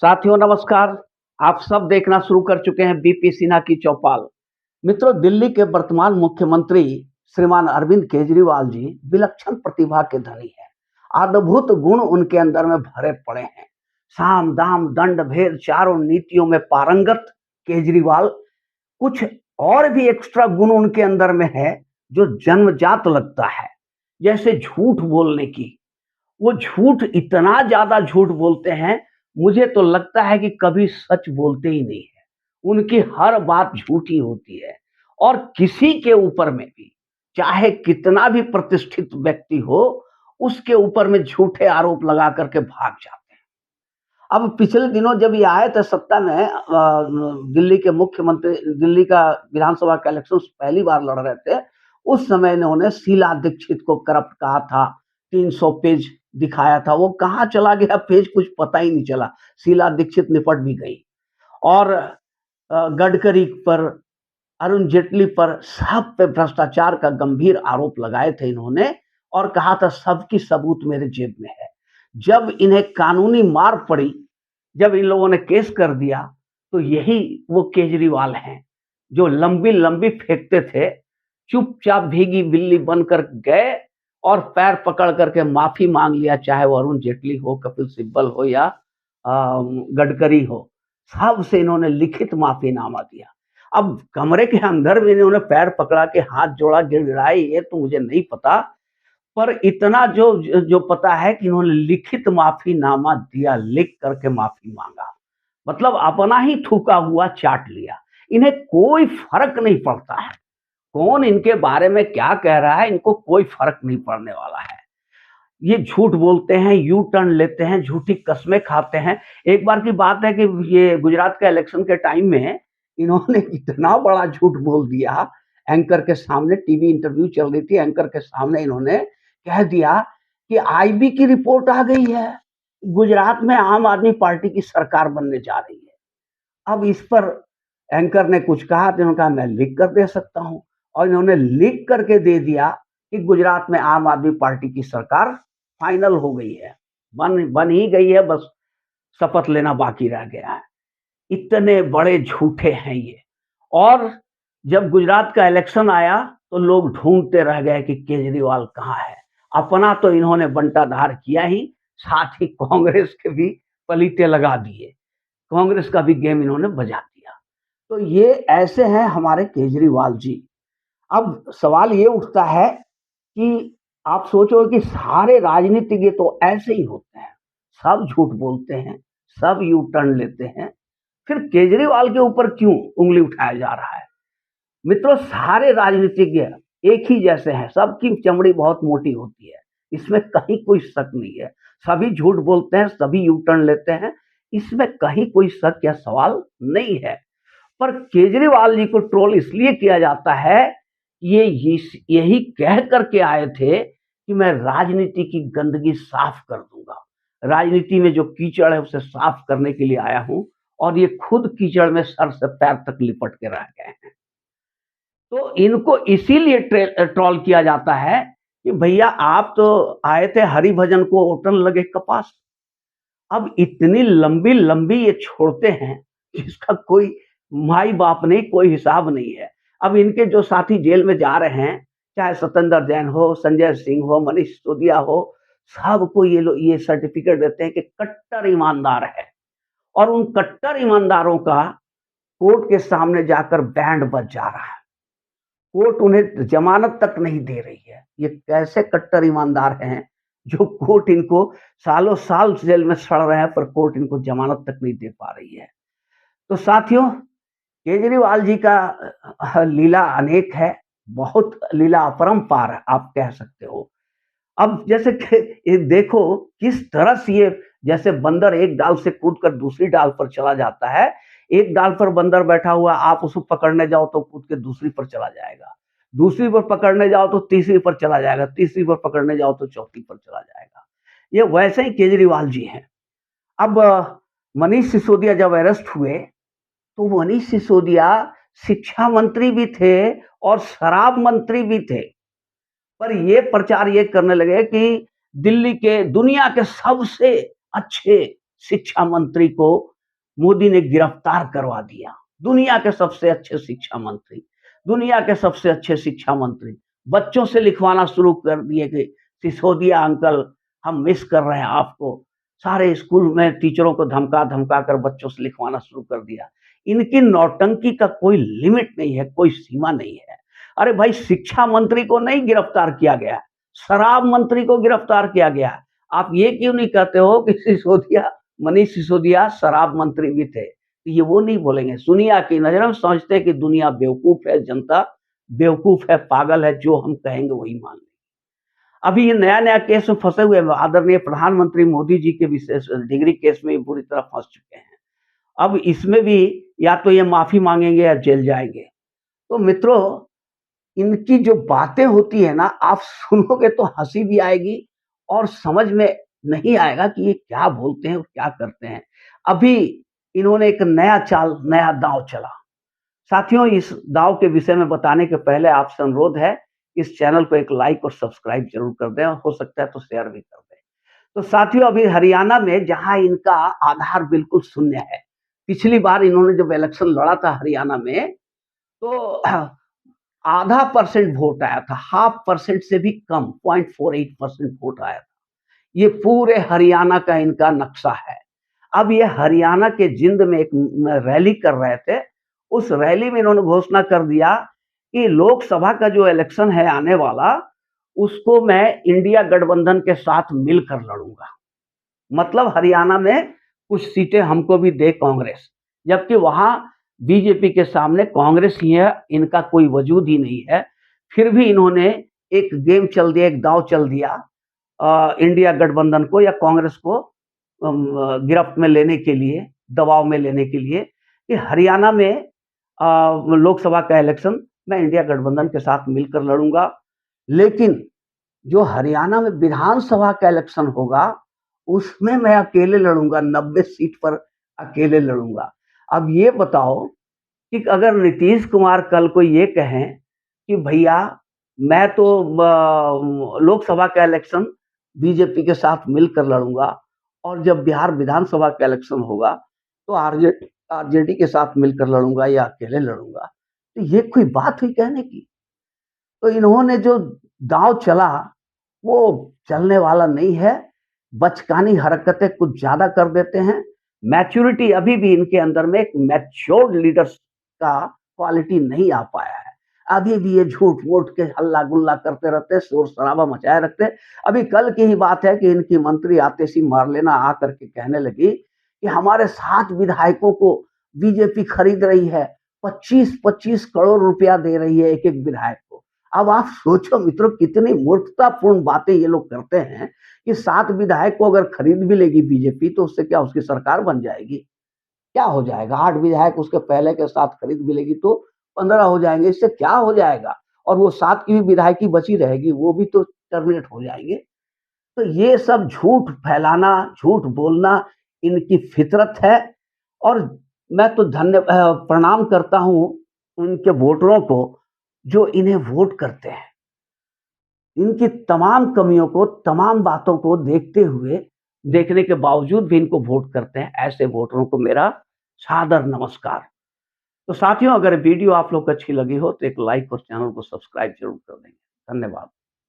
साथियों नमस्कार। आप सब देखना शुरू कर चुके हैं बीपी सिन्हा की चौपाल। मित्रों, दिल्ली के वर्तमान मुख्यमंत्री श्रीमान अरविंद केजरीवाल जी विलक्षण प्रतिभा के धनी हैं। अद्भुत गुण उनके अंदर में भरे पड़े हैं। साम दाम दंड भेद चारों नीतियों में पारंगत केजरीवाल। कुछ और भी एक्स्ट्रा गुण उनके अंदर में है जो जन्मजात लगता है, जैसे झूठ बोलने की। वो झूठ इतना ज़्यादा झूठ बोलते हैं, मुझे तो लगता है कि कभी सच बोलते ही नहीं हैं। उनकी हर बात झूठी होती है और किसी के ऊपर में भी, चाहे कितना भी प्रतिष्ठित व्यक्ति हो, उसके ऊपर में झूठे आरोप लगा कर के भाग जाते हैं। अब पिछले दिनों जब ये आए थे सत्ता में, दिल्ली के मुख्यमंत्री, दिल्ली का विधानसभा का इलेक्शन पहली बार लड़ रहे थे, उस समय इन्होंने शीला दीक्षित को करप्ट कहा था। 300 पेज दिखाया था, वो कहाँ चला गया पेज कुछ पता ही नहीं चला। शीला दीक्षित निपट भी गई। और गडकरी पर, अरुण जेटली पर, सब पे भ्रष्टाचार का गंभीर आरोप लगाए थे इन्होंने और कहा था सबकी सबूत मेरे जेब में है। जब इन्हें कानूनी मार पड़ी, जब इन लोगों ने केस कर दिया, तो यही वो केजरीवाल हैं जो लंबी-लंबी फेंकते थे। चुपचाप भीगी बिल्ली बनकर गए और पैर पकड़ करके माफी माँग लिया, चाहे वो अरुण जेटली हो, कपिल सिब्बल हो या गडकरी हो। सबसे इन्होंने लिखित माफीनामा दिया। अब कमरे के अंदर भी इन्होंने पैर पकड़ा के हाथ जोड़ा, गिड़गिड़ाए, ये तो मुझे नहीं पता। पर इतना जो जो पता है कि इन्होंने लिखित माफीनामा दिया, लिख करके माफी माँगा। मतलब अपना ही थूका हुआ चाट लिया। इन्हें कोई फ़र्क नहीं पड़ता है। कौन इनके बारे में क्या कह रहा है, इनको कोई फ़र्क नहीं पड़ने वाला है। ये झूठ बोलते हैं, यू टर्न लेते हैं, झूठी कस्में खाते हैं। एक बार की बात है कि ये गुजरात के इलेक्शन के टाइम में इन्होंने इतना बड़ा झूठ बोल दिया, एंकर के सामने टीवी इंटरव्यू चल रही थी, एंकर के सामने इन्होंने कह दिया कि आईबी की रिपोर्ट आ गई है, गुजरात में आम आदमी पार्टी की सरकार बनने जा रही है। अब इस पर एंकर ने कुछ कहा तो इन्होंने कहा मैं लिख कर दे सकता हूँ, और इन्होंने लिख करके दे दिया कि गुजरात में आम आदमी पार्टी की सरकार फाइनल हो गई है, बन बन ही गई है, बस शपथ लेना बाकी रह गया है। इतने बड़े झूठे हैं ये। और जब गुजरात का इलेक्शन आया तो लोग ढूंढते रह गए कि केजरीवाल कहाँ है। अपना तो इन्होंने बंटाधार किया ही, साथ ही कांग्रेस के भी पलीते लगा दिए, कांग्रेस का भी गेम इन्होंने बजा दिया। तो ये ऐसे हैं हमारे केजरीवाल जी। अब सवाल ये उठता है कि आप सोचो कि सारे राजनीतिज्ञ तो ऐसे ही होते हैं, सब झूठ बोलते हैं, सब यू टर्न लेते हैं, फिर केजरीवाल के ऊपर क्यों उंगली उठाया जा रहा है? मित्रों, सारे राजनीतिज्ञ एक ही जैसे हैं, सबकी चमड़ी बहुत मोटी होती है, इसमें कहीं कोई शक नहीं है। सभी झूठ बोलते हैं, सभी यू टर्न लेते हैं, इसमें कहीं कोई शक या सवाल नहीं है। पर केजरीवाल जी को ट्रोल इसलिए किया जाता है, ये यही कह करके आए थे कि मैं राजनीति की गंदगी साफ कर दूंगा, राजनीति में जो कीचड़ है उसे साफ करने के लिए आया हूं, और ये खुद कीचड़ में सर से पैर तक लिपट के रह गए हैं। तो इनको इसीलिए ट्रोल किया जाता है कि भैया आप तो आए थे हरि भजन को ओटन लगे कपास। अब इतनी लंबी लंबी ये छोड़ते हैं जिसका कोई माई बाप नहीं, कोई हिसाब नहीं है। अब इनके जो साथी जेल में जा रहे हैं, चाहे सत्येंद्र जैन हो, संजय सिंह हो, मनीष सिसोदिया हो, सबको ये लोग ये सर्टिफिकेट देते हैं कि कट्टर ईमानदार है, और उन कट्टर ईमानदारों का कोर्ट के सामने जाकर बैंड बज जा रहा है। कोर्ट उन्हें जमानत तक नहीं दे रही है। ये कैसे कट्टर ईमानदार हैं जो कोर्ट इनको सालों साल जेल में सड़ रहे हैं, पर कोर्ट इनको जमानत तक नहीं दे पा रही है। तो साथियों, केजरीवाल जी का लीला अनेक है, बहुत लीला अपरंपार आप कह सकते हो। अब जैसे कि ये देखो किस तरह से ये, जैसे बंदर एक डाल से कूदकर दूसरी डाल पर चला जाता है। एक डाल पर बंदर बैठा हुआ, आप उसको पकड़ने जाओ तो कूद के दूसरी पर चला जाएगा, दूसरी पर पकड़ने जाओ तो तीसरी पर चला जाएगा, तीसरी पर पकड़ने जाओ तो चौथी पर चला जाएगा। ये वैसे ही केजरीवाल जी हैं। अब मनीष सिसोदिया जब अरेस्ट हुए तो मनीष सिसोदिया शिक्षा मंत्री भी थे और शराब मंत्री भी थे, पर ये प्रचार ये करने लगे कि दिल्ली के, दुनिया के सबसे अच्छे शिक्षा मंत्री को मोदी ने गिरफ्तार करवा दिया। दुनिया के सबसे अच्छे शिक्षा मंत्री, दुनिया के सबसे अच्छे शिक्षा मंत्री बच्चों से लिखवाना शुरू कर दिए कि सिसोदिया अंकल हम मिस कर रहे हैं आपको। सारे स्कूल में टीचरों को धमका कर बच्चों से लिखवाना शुरू कर दिया। इनकी नौटंकी का कोई लिमिट नहीं है, कोई सीमा नहीं है। अरे भाई, शिक्षा मंत्री को नहीं गिरफ्तार किया गया, शराब मंत्री को गिरफ्तार किया गया। आप ये क्यों नहीं कहते हो कि मनीष सिसोदिया शराब मंत्री भी थे? ये वो नहीं बोलेंगे। दुनिया की नजर में समझते हैं कि दुनिया बेवकूफ है, जनता बेवकूफ है, पागल है, जो हम कहेंगे वही मान लेंगे। अभी ये नया केस में फंसे हुए आदरणीय प्रधानमंत्री मोदी जी के विशेष डिग्री केस में पूरी तरह फंस चुके हैं। अब इसमें भी या तो ये माफी मांगेंगे या जेल जाएंगे। तो मित्रों, इनकी जो बातें होती है ना, आप सुनोगे तो हंसी भी आएगी और समझ में नहीं आएगा कि ये क्या बोलते हैं और क्या करते हैं। अभी इन्होंने एक नया दांव चला। साथियों, इस दांव के विषय में बताने के पहले आपसे अनुरोध है, इस चैनल को एक लाइक और सब्सक्राइब जरूर कर दें और हो सकता है तो शेयर भी कर दें। तो साथियों, अभी हरियाणा में जहां इनका आधार बिल्कुल शून्य है, पिछली बार इन्होंने जब इलेक्शन लड़ा था हरियाणा में, तो आधा % वोट आया था, 0.5% से भी कम, 0.48% वोट आया था। ये पूरे हरियाणा का इनका नक्शा है। अब ये हरियाणा के जिंद में एक रैली कर रहे थे। उस रैली में इन्होंने घोषणा कर दिया कि लोकसभा का जो इलेक्शन है आने वाला, उसको मैं इंडिया गठबंधन के साथ मिलकर लड़ूंगा। मतलब हरियाणा में कुछ सीटें हमको भी दे कांग्रेस, जबकि वहां बीजेपी के सामने कांग्रेस ही है, इनका कोई वजूद ही नहीं है। फिर भी इन्होंने एक गेम चल दिया, एक दांव चल दिया इंडिया गठबंधन को या कांग्रेस को गिरफ्त में लेने के लिए, दबाव में लेने के लिए, कि हरियाणा में लोकसभा का इलेक्शन मैं इंडिया गठबंधन के साथ मिलकर लड़ूंगा। लेकिन जो हरियाणा में विधानसभा का इलेक्शन होगा, उसमें मैं अकेले लड़ूंगा, 90 सीट पर अकेले लड़ूंगा। अब ये बताओ कि अगर नीतीश कुमार कल को ये कहें कि भैया मैं तो लोकसभा का इलेक्शन बीजेपी के साथ मिलकर लड़ूंगा और जब बिहार विधानसभा का इलेक्शन होगा तो आरजेडी के साथ मिलकर लड़ूंगा या अकेले लड़ूंगा, तो ये कोई बात हुई कहने की? तो इन्होंने जो दांव चला वो चलने वाला नहीं है। बचकानी हरकतें कुछ ज्यादा कर देते हैं। मैच्योरिटी अभी भी इनके अंदर में एक मैच्योर्ड लीडर्स का क्वालिटी नहीं आ पाया है। अभी भी ये झूठ मूठ के हल्ला गुल्ला करते रहते, शोर शराबा मचाए रखते। अभी कल की ही बात है कि इनकी मंत्री आतिशी मारलेना आकर के कहने लगी कि हमारे 7 विधायकों को बीजेपी खरीद रही है, 25-25 करोड़ रुपया दे रही है एक एक विधायक को। अब आप सोचो मित्रों, कितनी मूर्खतापूर्ण बातें ये लोग करते हैं कि 7 विधायक को अगर खरीद भी लेगी बीजेपी तो उससे क्या उसकी सरकार बन जाएगी? क्या हो जाएगा? 8 विधायक उसके पहले के साथ खरीद भी लेगी तो 15 हो जाएंगे, इससे क्या हो जाएगा? और वो 7 की भी विधायकी बची रहेगी, वो भी तो टर्मिनेट हो जाएंगे। तो ये सब झूठ फैलाना, झूठ बोलना इनकी फितरत है। और मैं तो प्रणाम करता हूं उनके वोटरों को जो इन्हें वोट करते हैं। इनकी तमाम कमियों को, तमाम बातों को देखने के बावजूद भी इनको वोट करते हैं। ऐसे वोटरों को मेरा सादर नमस्कार। तो साथियों, अगर वीडियो आप लोग को अच्छी लगी हो तो एक लाइक और चैनल को सब्सक्राइब जरूर कर देंगे। धन्यवाद।